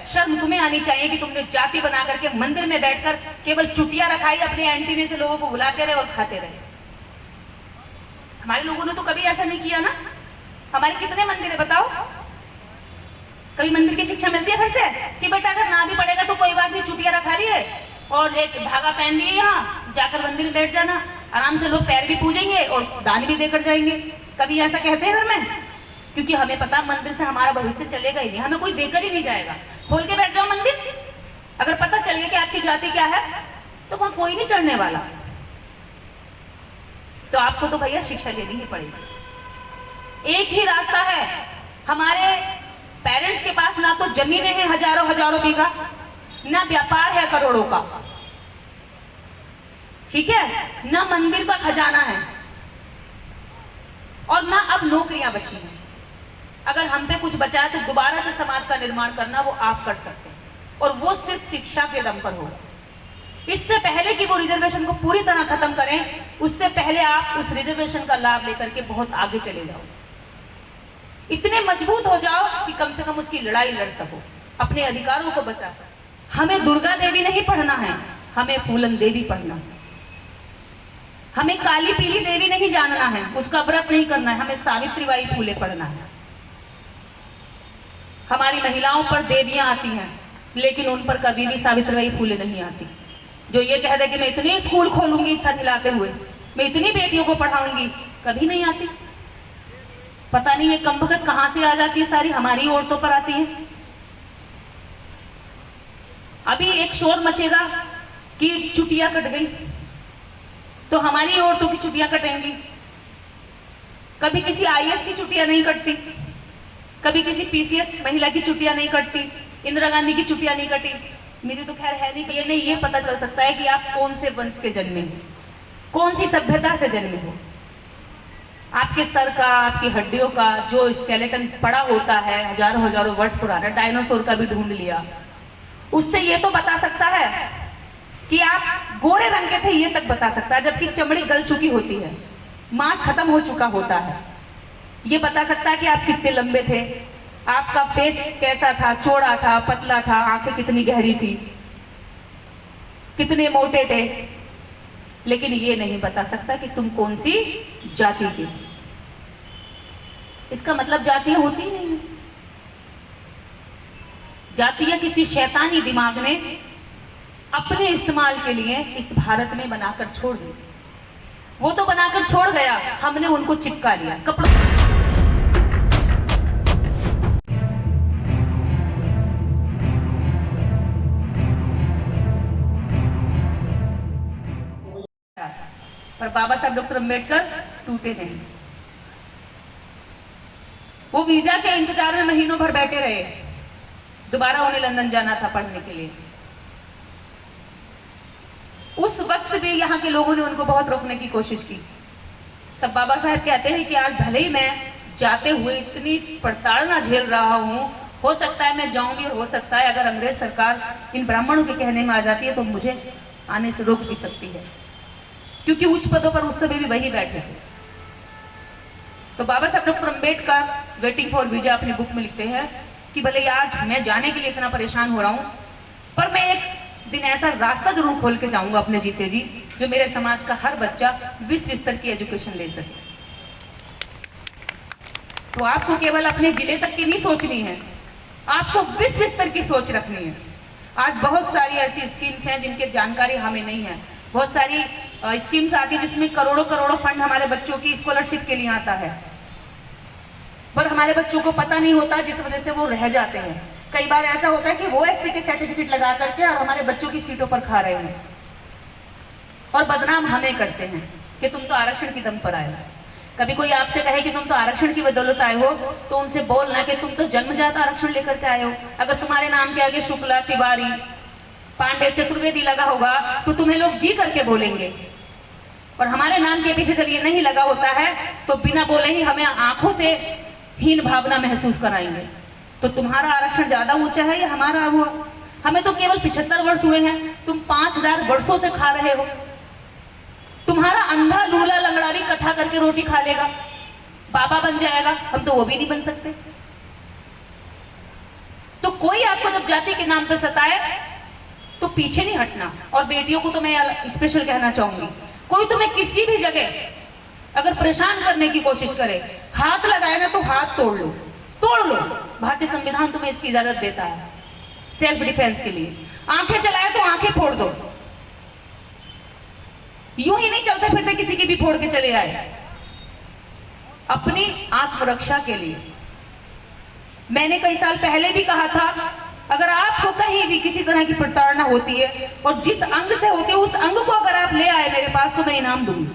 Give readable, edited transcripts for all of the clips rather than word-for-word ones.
शर्म तुम्हें आनी चाहिए कि तुमने जाति बना करके मंदिर में बैठकर केवल चुटिया रखाई, अपने एंटीने से लोगों को बुलाते रहे और खाते रहे। हमारे लोगों ने तो कभी ऐसा नहीं किया ना। हमारे कितने मंदिर है बताओ? कभी मंदिर की शिक्षा मिलती है घर से कि बेटा अगर ना भी पड़ेगा तो कोई बात नहीं, चुटिया रखा रही है और एक धागा पहन लिए, यहाँ जाकर मंदिर में बैठ जाना, आराम से लोग पैर भी पूजेंगे और दान भी देकर जाएंगे। कभी ऐसा कहते हैं घर में? क्योंकि हमें पता मंदिर से हमारा भविष्य चलेगा ही नहीं, हमें कोई देकर ही नहीं जाएगा। खोल के बैठ जाओ मंदिर, अगर पता चल गया कि आपकी जाति क्या है तो वहां कोई नहीं चढ़ने वाला। तो आपको तो भैया शिक्षा लेनी ही पड़ेगी। एक ही रास्ता है, हमारे पेरेंट्स के पास ना तो जमीनें हैं हजारों हजारों बीघा, ना व्यापार है करोड़ों का, ठीक है, ना मंदिर का खजाना है और ना अब नौकरियां बची हैं। अगर हम पे कुछ बचा है तो दोबारा से समाज का निर्माण करना वो आप कर सकते हैं और वो सिर्फ शिक्षा के दम पर होगा। इससे पहले कि वो रिजर्वेशन को पूरी तरह खत्म करें, उससे पहले आप उस रिजर्वेशन का लाभ लेकर के बहुत आगे चले जाओ, इतने मजबूत हो जाओ कि कम से कम उसकी लड़ाई लड़ सको, अपने अधिकारों को बचा सको। हमें दुर्गा देवी नहीं पढ़ना है, हमें फूलन देवी पढ़ना है। हमें काली पीली देवी नहीं जानना है, उसका व्रत नहीं करना है, हमें सावित्रीबाई फूले पढ़ना है। हमारी महिलाओं पर देवियां आती हैं लेकिन उन पर कभी भी सावित्रीबाई फूले नहीं आती। जो ये कह दे कि मैं इतने स्कूल खोलूंगी सर हिलाते हुए, मैं इतनी बेटियों को पढ़ाऊंगी, कभी नहीं आती। पता नहीं ये कमबख्त कहां से आ जाती है, सारी हमारी औरतों पर आती है। अभी एक शोर मचेगा कि चुटिया कट गई तो हमारी औरतों की चुटियां कटेंगी। कभी किसी आईएएस की चुटियां नहीं कटती, कभी किसी पीसीएस महिला की चुटियां नहीं कटती, इंदिरा गांधी की चुटियां नहीं कटी। मेरी तो खैर है नहीं, ये नहीं ये पता चल सकता है कि आप कौन से वंश के जन्मे हो, कौन सी सभ्यता से जन्मे हो। आपके सर का, आपकी हड्डियों का जो स्केलेटन पड़ा होता है हजारों हजारों वर्ष पुराना, डायनासोर का भी ढूंढ लिया, उससे ये तो बता सकता है कि आप गोरे रंग के थे, ये तक बता सकता है। जबकि चमड़ी गल चुकी होती है, मांस खत्म हो चुका होता है, ये बता सकता है कि आप कितने लंबे थे, आपका फेस कैसा था, चौड़ा था, पतला था, आंखें कितनी गहरी थी, कितने मोटे थे, लेकिन ये नहीं बता सकता कि तुम कौन सी जाति की। इसका मतलब जातियां होती ही नहीं है। जातियां किसी शैतानी दिमाग ने अपने इस्तेमाल के लिए इस भारत में बनाकर छोड़ दी। वो तो बनाकर छोड़ गया, हमने उनको चिपका लिया कपड़ों। पर बाबा साहब डॉक्टर अंबेडकर टूटे नहीं। वो वीजा के इंतजार में महीनों भर बैठे रहे, दोबारा उन्हें लंदन जाना था पढ़ने के लिए। उस वक्त भी यहाँ के लोगों ने उनको बहुत रोकने की कोशिश की। तब बाबा साहब कहते हैं कि आज भले ही मैं जाते हुए इतनी प्रताड़ना झेल रहा हूँ, हो सकता है मैं जाऊं भी और हो सकता है अगर अंग्रेज सरकार इन ब्राह्मणों के कहने में आ जाती है तो मुझे आने से रोक भी सकती है, क्योंकि उच्च पदों पर उस समय भी वही बैठे थे। तो बाबा साहब doctor Ambedkar waiting for visa अपनी बुक में लिखते हैं कि भले आज मैं जाने के लिए इतना परेशान हो रहा हूं, पर मैं एक दिन ऐसा रास्ता जरूर खोल के जाऊंगा अपने जीते जी, जो मेरे समाज का हर बच्चा विश्व स्तर की एजुकेशन ले सके। तो आपको केवल अपने जिले तक की नहीं सोचनी है, आपको विश्व स्तर की सोच रखनी है। आज बहुत सारी ऐसी स्कीम्स हैं जिनकी जानकारी हमें नहीं है, बहुत सारी स्कीम्स आती है जिसमें करोड़ों करोड़ों फंड हमारे बच्चों की स्कॉलरशिप के लिए आता है, पर हमारे बच्चों को पता नहीं होता, जिस वजह से वो रह जाते हैं। कई बार ऐसा होता है कि वो एससी के सर्टिफिकेट लगा करके और हमारे बच्चों की सीटों पर खा रहे हैं और बदनाम हमें करते हैं कि तुम तो आरक्षण की दम पर आए हो। कभी कोई आपसे कहे कि तुम तो आरक्षण की बदौलत आए हो, तो उनसे बोलना कि तुम तो जन्मजात आरक्षण लेकर के आए हो। अगर तुम्हारे नाम के आगे शुक्ला, तिवारी, पांडे, चतुर्वेदी लगा होगा तो तुम्हें लोग जी करके बोलेंगे, और हमारे नाम के पीछे जब ये नहीं लगा होता है तो बिना बोले ही हमें आंखों से हीन भावना महसूस कराएंगे। तो तुम्हारा आरक्षण ज्यादा ऊंचा है या हमारा हुआ? हमें तो केवल 75 वर्ष हुए हैं, तुम 5000 वर्षों से खा रहे हो। तुम्हारा अंधा दूल्हा लंगड़ा भी कथा करके रोटी खा लेगा, बाबा बन जाएगा, हम तो वो भी नहीं बन सकते। तो तो कोई आपको जब जाति के नाम पर सताए तो पीछे नहीं हटना। और बेटियों को तो मैं यार स्पेशल कहना चाहूंगी, कोई तुम्हें किसी भी जगह अगर परेशान करने की कोशिश करे, हाथ लगाए ना तो हाथ तोड़ लो। भारतीय संविधान तुम्हें इसकी इजाजत देता है सेल्फ डिफेंस के लिए। आंखें चलाए तो आंखें फोड़ दो, यूं ही नहीं चलते फिरते किसी की भी फोड़ के चले आए। अपनी आत्मरक्षा के लिए मैंने कई साल पहले भी कहा था, अगर आपको कहीं भी किसी तरह की प्रताड़ना होती है और जिस अंग से होती है उस अंग को अगर आप ले आए मेरे पास तो मैं इनाम दूंगी,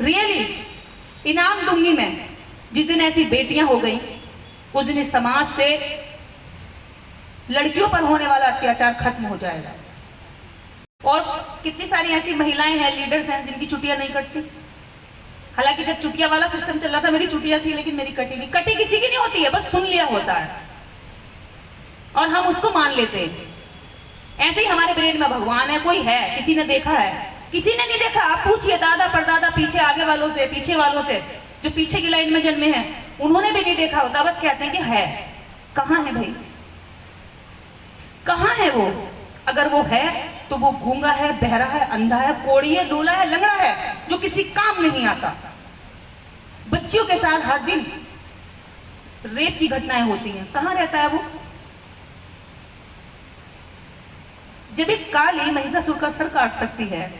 रियली इनाम दूंगी मैं। जिस दिन ऐसी बेटियां हो गई उस दिन इस समाज से लड़कियों पर होने वाला अत्याचार खत्म हो जाएगा। और कितनी सारी ऐसी महिलाएं हैं, लीडर्स हैं जिनकी छुट्टियां नहीं कटती। हालांकि जब छुट्टियां वाला सिस्टम चल रहा था मेरी छुट्टियां थी, लेकिन मेरी कटी नहीं। कटी किसी की नहीं होती है, बस सुन लिया होता है और हम उसको मान लेते हैं। ऐसे ही हमारे ब्रेन में भगवान है, कोई है, किसी ने देखा है, किसी ने नहीं देखा। आप पूछिए दादा परदादा पीछे आगे वालों से, पीछे वालों से, जो पीछे की लाइन में जन्मे हैं, उन्होंने भी नहीं देखा होता, बस कहते हैं कि है। कहां है भाई, कहां है वो? अगर वो है तो वो गूंगा है, बहरा है, अंधा है, कोड़ी है, लूला है, लंगड़ा है, जो किसी काम नहीं आता। बच्चियों के साथ हर दिन रेप की घटनाएं होती हैं, कहां रहता है वो? जब एक काली महिषासुर का सर काट सकती है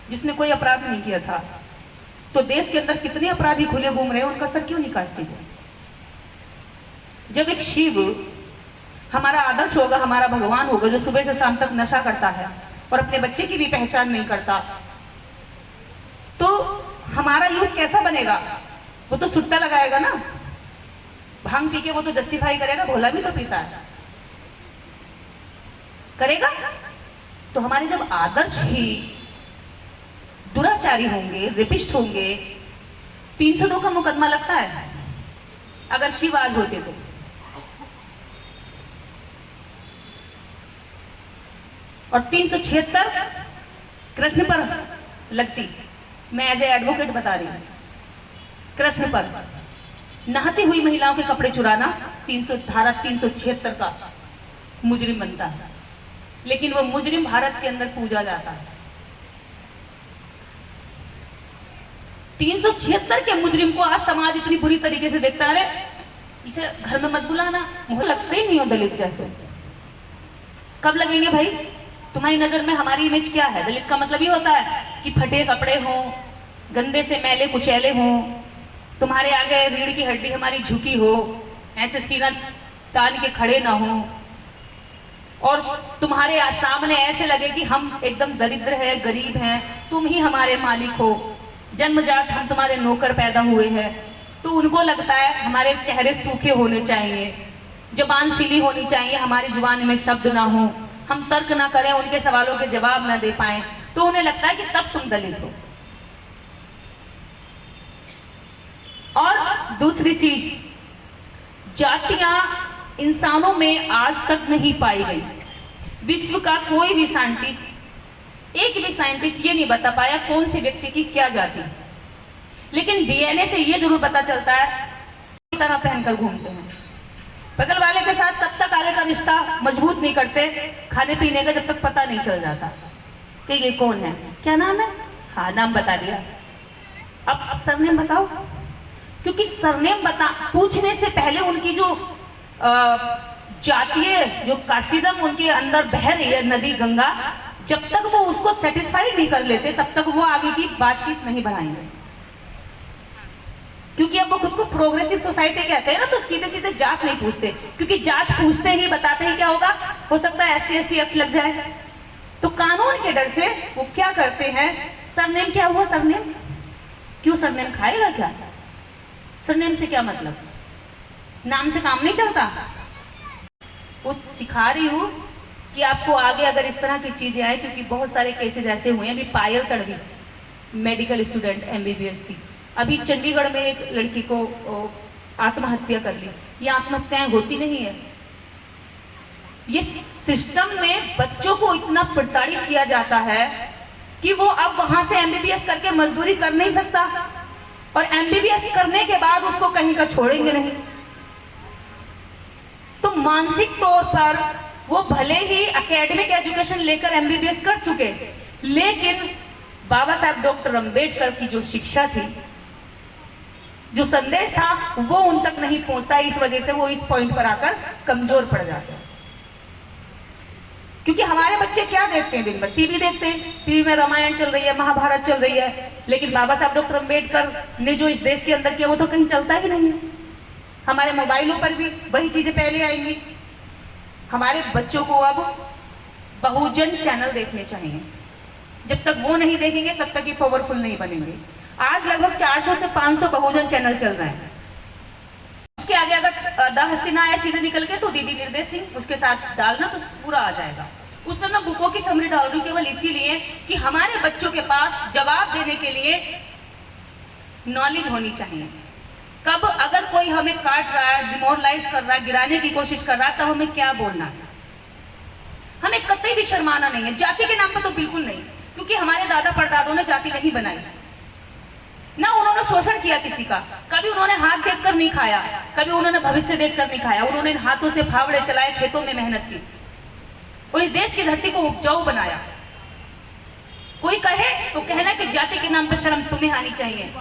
जिसने कोई अपराध नहीं किया था, तो देश के अंदर कितने अपराधी खुले घूम रहे हैं, उनका सर क्यों नहीं काटती है? जब एक शिव हमारा आदर्श होगा, हमारा भगवान होगा, जो सुबह से शाम तक नशा करता है और अपने बच्चे की भी पहचान नहीं करता, तो हमारा यूथ कैसा बनेगा? वो तो सुट्टा लगाएगा ना, भांग पी के वो तो जस्टिफाई करेगा, भोला भी तो पीता है, करेगा। तो हमारे जब आदर्श ही दुराचारी होंगे, रेपिस्ट होंगे, 302 का मुकदमा लगता है अगर शिव आज होते तो। और 376 कृष्ण पर लगती। मैं एज ए एडवोकेट बता रही हूं, कृष्ण पर नहाती हुई महिलाओं के कपड़े चुराना धारा 376 का मुजरिम बनता है, लेकिन वो मुजरिम भारत के अंदर पूजा जाता है। 376 के मुजरिम को आज समाज इतनी बुरी तरीके से देखता है, इसे घर में मत बुलाना, मुझे लगते ही नहीं हो दलित जैसे। कब लगेंगे भाई? तुम्हारी नजर में हमारी इमेज क्या है? दलित का मतलब ये होता है कि फटे कपड़े हो, गंदे से मैले कुचैले हो, तुम्हारे आगे रीढ़ की हड्डी हमारी झुकी हो, ऐसे सीना तान के खड़े ना हो, और तुम्हारे सामने ऐसे लगे कि हम एकदम दरिद्र हैं, गरीब हैं, तुम ही हमारे मालिक हो, जन्मजात हम तुम्हारे नौकर पैदा हुए हैं। तो उनको लगता है हमारे चेहरे सूखे होने चाहिए, जबान सीली होनी चाहिए, हमारी जुबान में शब्द ना हो, हम तर्क ना करें, उनके सवालों के जवाब ना दे पाएं, तो उन्हें लगता है कि तब तुम दलित हो। और दूसरी चीज, जातियां इंसानों में आज तक नहीं पाई गई। विश्व का कोई भी साइंटिस्ट, एक भी साइंटिस्ट ये नहीं बता पाया कौन से व्यक्ति की क्या जाति है, लेकिन डीएनए से ये जरूर पता चलता है कि तरह पहनकर घूमते हैं। बगल वाले के साथ तब तक आगे का रिश्ता मजबूत नहीं करते, खाने पीने का जब तक पता नहीं चल जाता कि ये कौन है, क्या नाम है, हाँ नाम बता दिया, अब सरनेम बताओ। क्योंकि सरनेम पूछने से पहले उनकी जो जातीय जो कास्टिज्म उनके अंदर बह रही है नदी गंगा, जब तक वो उसको सेटिस्फाइड नहीं कर लेते तब तक वो आगे की बातचीत नहीं बढ़ाएंगे। क्योंकि अब वो खुद को प्रोग्रेसिव सोसाइटी कहते हैं ना, तो सीधे सीधे जात नहीं पूछते, क्योंकि जात पूछते ही बताते ही क्या होगा, हो सकता है SC ST एक्ट लग जाए। तो कानून के डर से वो क्या करते हैं, सरनेम क्या हुआ, सरनेम क्यों, सरनेम खाएगा क्या, सरनेम से क्या मतलब, नाम से काम नहीं चलता। वो सिखा रही हूँ कि आपको आगे अगर इस तरह की चीजें आए, क्योंकि बहुत सारे केसेस ऐसे हुए हैं। अभी पायल तड़वी मेडिकल स्टूडेंट MBBS की, अभी चंडीगढ़ में एक लड़की को आत्महत्या कर ली। ये आत्महत्याएं होती नहीं है, ये सिस्टम में बच्चों को इतना प्रताड़ित किया जाता है कि वो अब वहां से MBBS करके मजदूरी कर नहीं सकता, और MBBS करने के बाद उसको कहीं का छोड़ेंगे नहीं। तो मानसिक तौर पर वो भले ही एकेडमिक एजुकेशन लेकर एमबीबीएस कर चुके, लेकिन बाबा साहब डॉक्टर अंबेडकर की जो शिक्षा थी, जो संदेश था, वो उन तक नहीं पहुंचता। इस वजह से वो इस पॉइंट पर आकर कमजोर पड़ जाते हैं। क्योंकि हमारे बच्चे क्या देखते हैं, दिन भर टीवी देखते हैं, टीवी में रामायण चल रही है, महाभारत चल रही है, लेकिन बाबा साहब डॉक्टर अंबेडकर ने जो इस देश के अंदर किया वो तो कहीं चलता ही नहीं है। हमारे मोबाइलों पर भी वही चीजें पहले आएंगी। हमारे बच्चों को अब बहुजन चैनल देखने चाहिए। जब तक वो नहीं देखेंगे तब तक ये पावरफुल नहीं बनेंगे। आज लगभग 400 से 500 बहुजन चैनल चल रहे हैं। उसके आगे अगर द हस्तिना आया सीधे निकल के तो दीदी निर्देश सिंह उसके साथ डालना तो पूरा आ जाएगा। उसमें मैं बुकों की समरी डाल रही हूँ केवल इसीलिए कि हमारे बच्चों के पास जवाब देने के लिए नॉलेज होनी चाहिए। कब अगर कोई हमें काट रहा है, डिमोरलाइज कर रहा है, गिराने की कोशिश कर रहा है, तब हमें क्या बोलना है? हमें कतई भी शर्माना नहीं है। जाति के नाम पर तो बिल्कुल नहीं, क्योंकि हमारे दादा परदादों ने जाति नहीं बनाई, ना उन्होंने शोषण किया किसी का। कभी उन्होंने हाथ देखकर नहीं खाया, कभी उन्होंने भविष्य देखकर नहीं खाया। उन्होंने हाथों से फावड़े चलाए, खेतों में मेहनत की और इस देश की धरती को उपजाऊ बनाया। कोई कहे तो कहना कि जाति के नाम पर शर्म तुम्हें आनी चाहिए।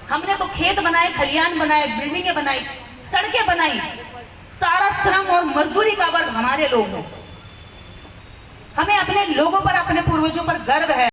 हमने तो खेत बनाए, खलियान बनाए, बिल्डिंगें बनाई, सड़कें बनाई। सारा श्रम और मजदूरी का वर्ग हमारे लोग हैं। हमें अपने लोगों पर, अपने पूर्वजों पर गर्व है।